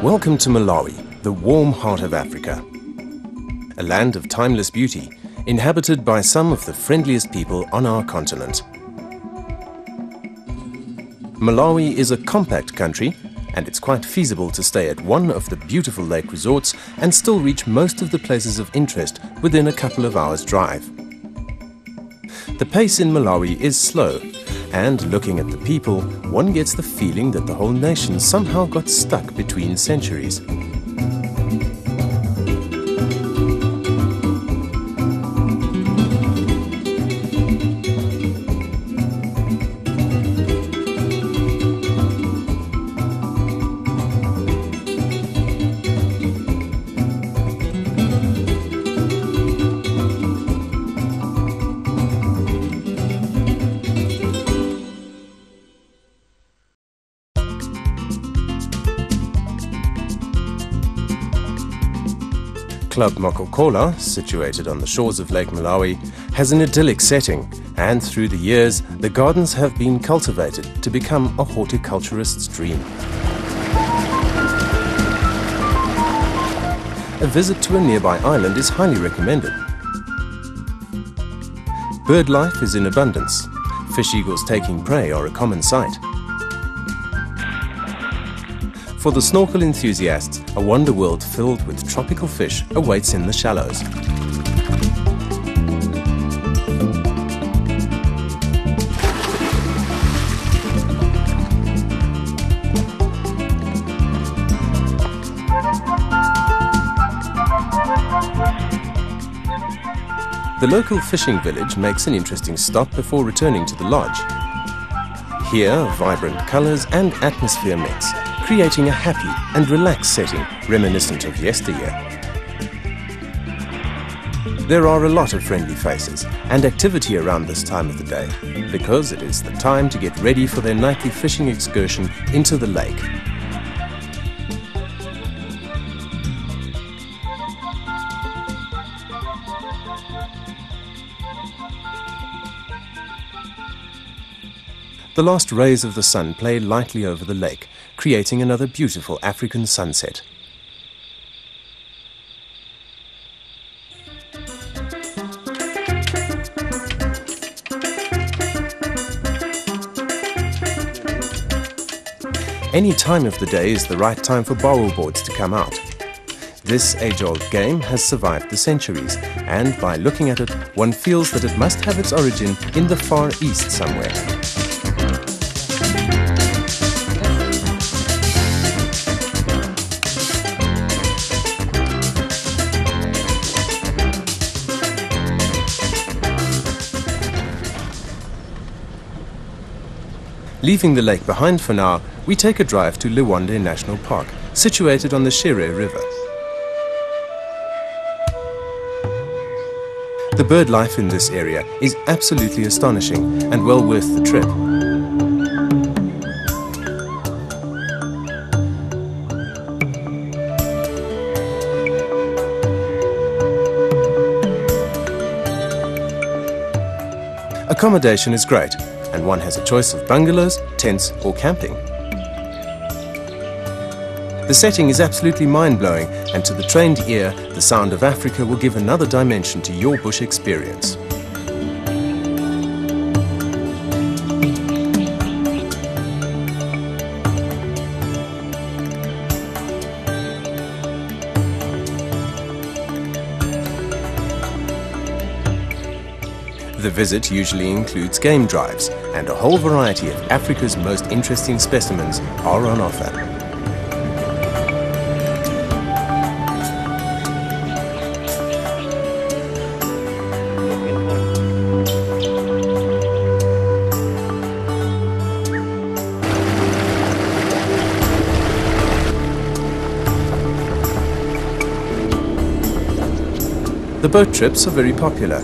Welcome to Malawi, the warm heart of Africa. A land of timeless beauty, inhabited by some of the friendliest people on our continent. Malawi is a compact country, and it's quite feasible to stay at one of the beautiful lake resorts and still reach most of the places of interest within a couple of hours' drive. The pace in Malawi is slow, and looking at the people, one gets the feeling that the whole nation somehow got stuck between centuries. Club Mokokola, situated on the shores of Lake Malawi, has an idyllic setting, and through the years the gardens have been cultivated to become a horticulturist's dream. A visit to a nearby island is highly recommended. Bird life is in abundance. Fish eagles taking prey are a common sight. For the snorkel enthusiasts, a wonder world filled with tropical fish awaits in the shallows. The local fishing village makes an interesting stop before returning to the lodge. Here, vibrant colours and atmosphere mix, creating a happy and relaxed setting reminiscent of yesteryear. There are a lot of friendly faces and activity around this time of the day, because it is the time to get ready for their nightly fishing excursion into the lake. The last rays of the sun play lightly over the lake, creating another beautiful African sunset. Any time of the day is the right time for bowel boards to come out. This age-old game has survived the centuries, and by looking at it, one feels that it must have its origin in the Far East somewhere. Leaving the lake behind for now, we take a drive to Liwonde National Park, situated on the Shire River. The bird life in this area is absolutely astonishing and well worth the trip. Accommodation is great, and one has a choice of bungalows, tents or camping. The setting is absolutely mind-blowing, and to the trained ear, the sound of Africa will give another dimension to your bush experience. The visit usually includes game drives, and a whole variety of Africa's most interesting specimens are on offer. The boat trips are very popular,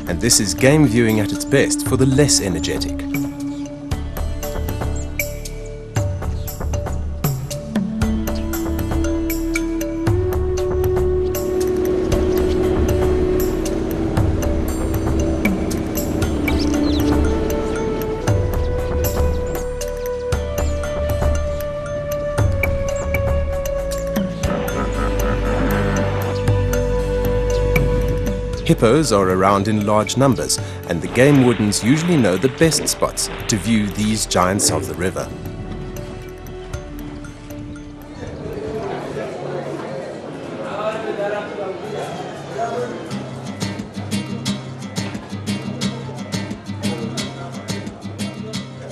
and this is game viewing at its best for the less energetic. Hippos are around in large numbers, and the game wardens usually know the best spots to view these giants of the river.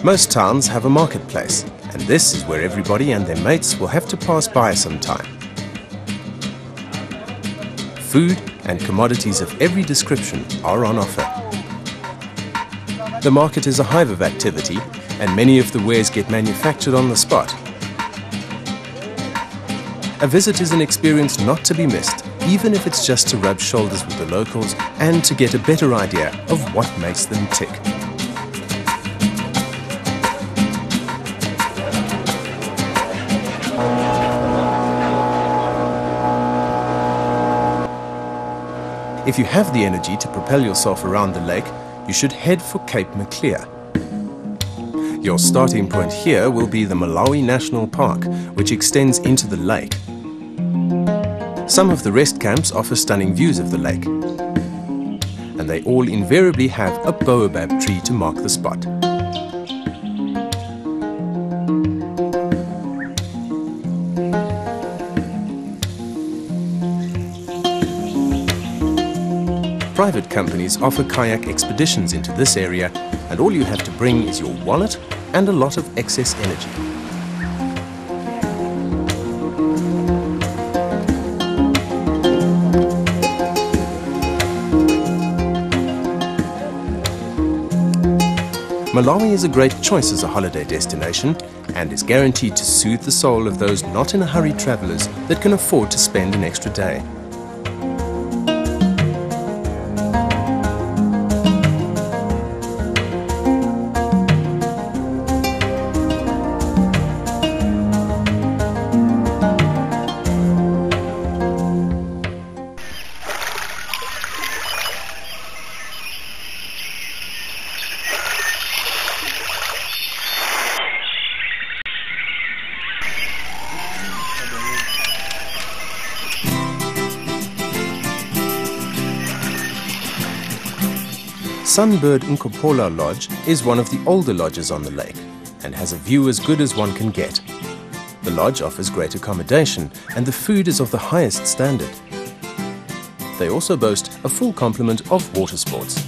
Most towns have a marketplace, and this is where everybody and their mates will have to pass by sometime. Food and commodities of every description are on offer. The market is a hive of activity, and many of the wares get manufactured on the spot. A visit is an experience not to be missed, even if it's just to rub shoulders with the locals and to get a better idea of what makes them tick. If you have the energy to propel yourself around the lake, you should head for Cape Maclear. Your starting point here will be the Malawi National Park, which extends into the lake. Some of the rest camps offer stunning views of the lake, and they all invariably have a baobab tree to mark the spot. Private companies offer kayak expeditions into this area, and all you have to bring is your wallet and a lot of excess energy. Malawi is a great choice as a holiday destination and is guaranteed to soothe the soul of those not in a hurry travelers that can afford to spend an extra day. Sunbird Nkopola Lodge is one of the older lodges on the lake and has a view as good as one can get. The lodge offers great accommodation and the food is of the highest standard. They also boast a full complement of water sports.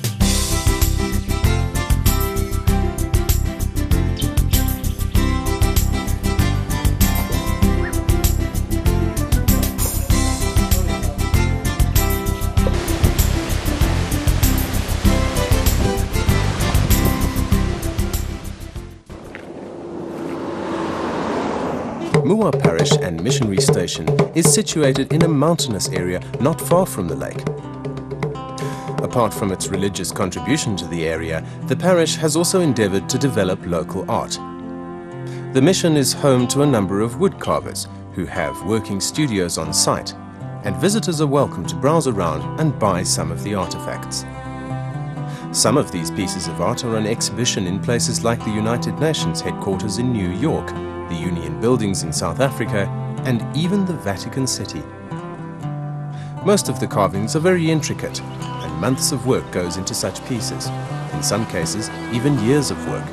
Muwa Parish and Missionary Station is situated in a mountainous area not far from the lake. Apart from its religious contribution to the area, the parish has also endeavoured to develop local art. The mission is home to a number of woodcarvers who have working studios on site, and visitors are welcome to browse around and buy some of the artefacts. Some of these pieces of art are on exhibition in places like the United Nations headquarters in New York, the Union Buildings in South Africa, and even the Vatican City. Most of the carvings are very intricate, and months of work goes into such pieces, in some cases even years of work.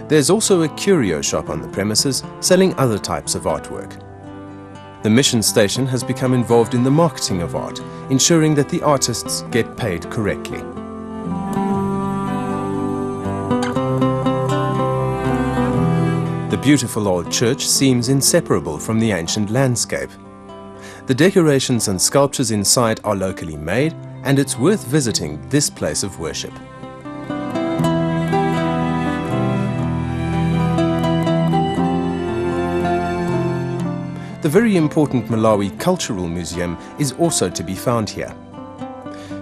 There's also a curio shop on the premises selling other types of artwork. The mission station has become involved in the marketing of art, ensuring that the artists get paid correctly. The beautiful old church seems inseparable from the ancient landscape. The decorations and sculptures inside are locally made, and it's worth visiting this place of worship. The very important Malawi Cultural Museum is also to be found here.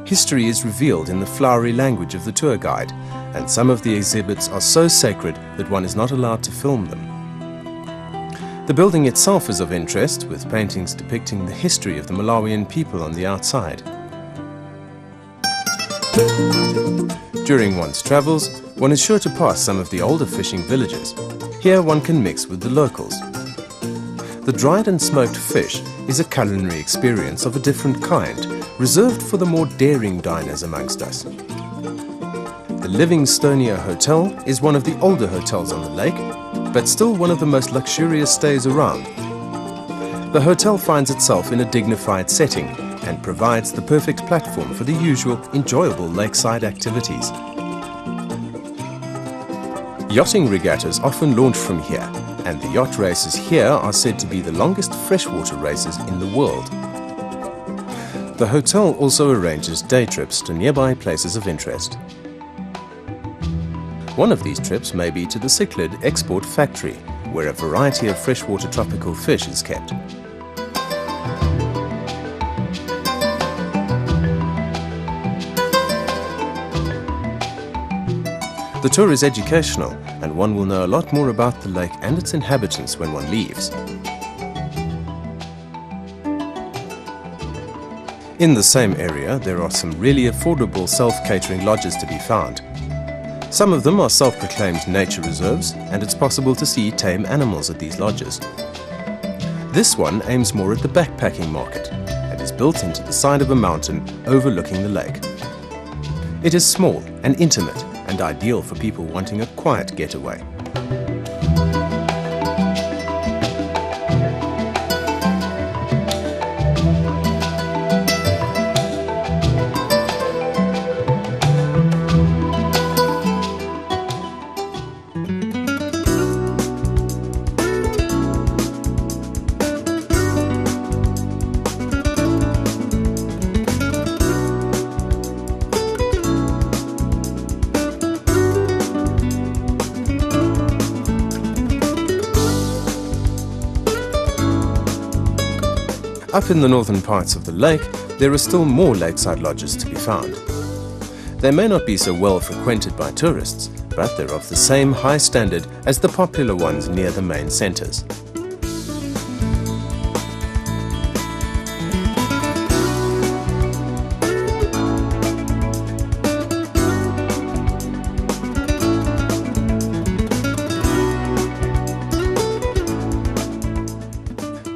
History is revealed in the flowery language of the tour guide, and some of the exhibits are so sacred that one is not allowed to film them. The building itself is of interest, with paintings depicting the history of the Malawian people on the outside. During one's travels, one is sure to pass some of the older fishing villages. Here one can mix with the locals. The dried and smoked fish is a culinary experience of a different kind, reserved for the more daring diners amongst us. The Livingstonia Hotel is one of the older hotels on the lake, but still one of the most luxurious stays around. The hotel finds itself in a dignified setting and provides the perfect platform for the usual enjoyable lakeside activities. Yachting regattas often launch from here, and the yacht races here are said to be the longest freshwater races in the world. The hotel also arranges day trips to nearby places of interest. One of these trips may be to the cichlid export factory, where a variety of freshwater tropical fish is kept. The tour is educational, and one will know a lot more about the lake and its inhabitants when one leaves. In the same area, there are some really affordable self-catering lodges to be found. Some of them are self-proclaimed nature reserves, and it's possible to see tame animals at these lodges. This one aims more at the backpacking market and is built into the side of a mountain overlooking the lake. It is small and intimate, and ideal for people wanting a quiet getaway. Up in the northern parts of the lake, there are still more lakeside lodges to be found. They may not be so well frequented by tourists, but they're of the same high standard as the popular ones near the main centers.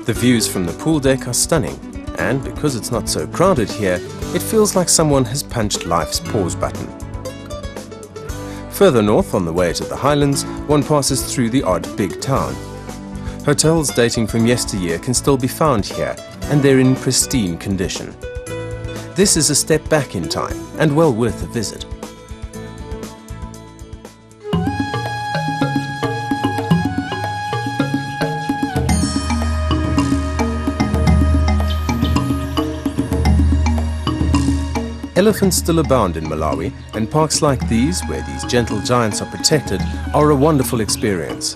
The views from the pool deck are stunning, and because it's not so crowded here, it feels like someone has punched life's pause button. Further north on the way to the highlands, one passes through the odd big town. Hotels dating from yesteryear can still be found here, and they're in pristine condition. This is a step back in time, and well worth a visit. Elephants still abound in Malawi, and parks like these, where these gentle giants are protected, are a wonderful experience.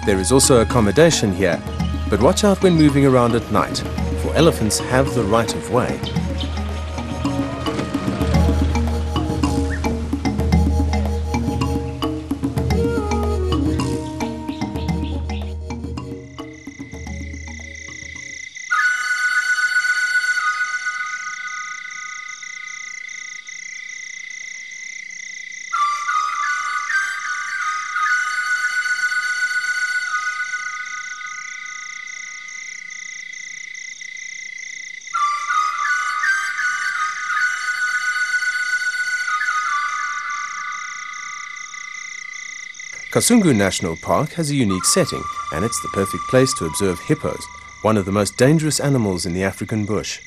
There is also accommodation here, but watch out when moving around at night, for elephants have the right of way. Kasungu National Park has a unique setting, and it's the perfect place to observe hippos, one of the most dangerous animals in the African bush.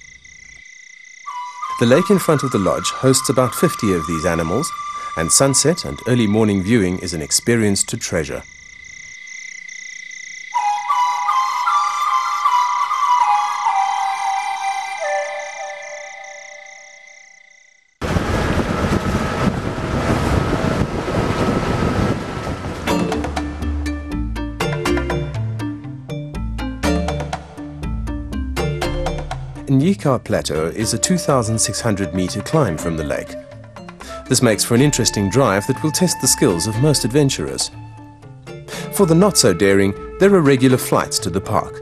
The lake in front of the lodge hosts about 50 of these animals, and sunset and early morning viewing is an experience to treasure. Nyika Plateau is a 2,600-meter climb from the lake. This makes for an interesting drive that will test the skills of most adventurers. For the not-so-daring, there are regular flights to the park.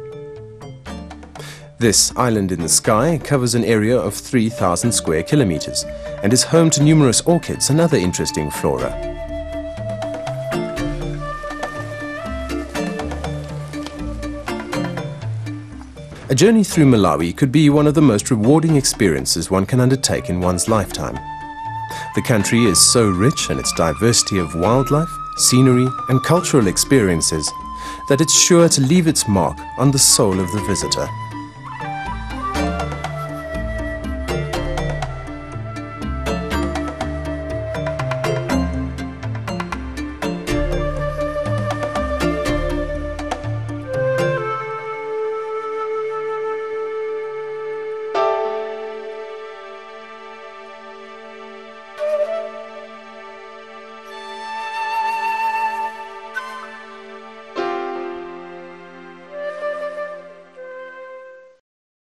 This island in the sky covers an area of 3,000 square kilometers, and is home to numerous orchids and other interesting flora. A journey through Malawi could be one of the most rewarding experiences one can undertake in one's lifetime. The country is so rich in its diversity of wildlife, scenery and cultural experiences that it's sure to leave its mark on the soul of the visitor.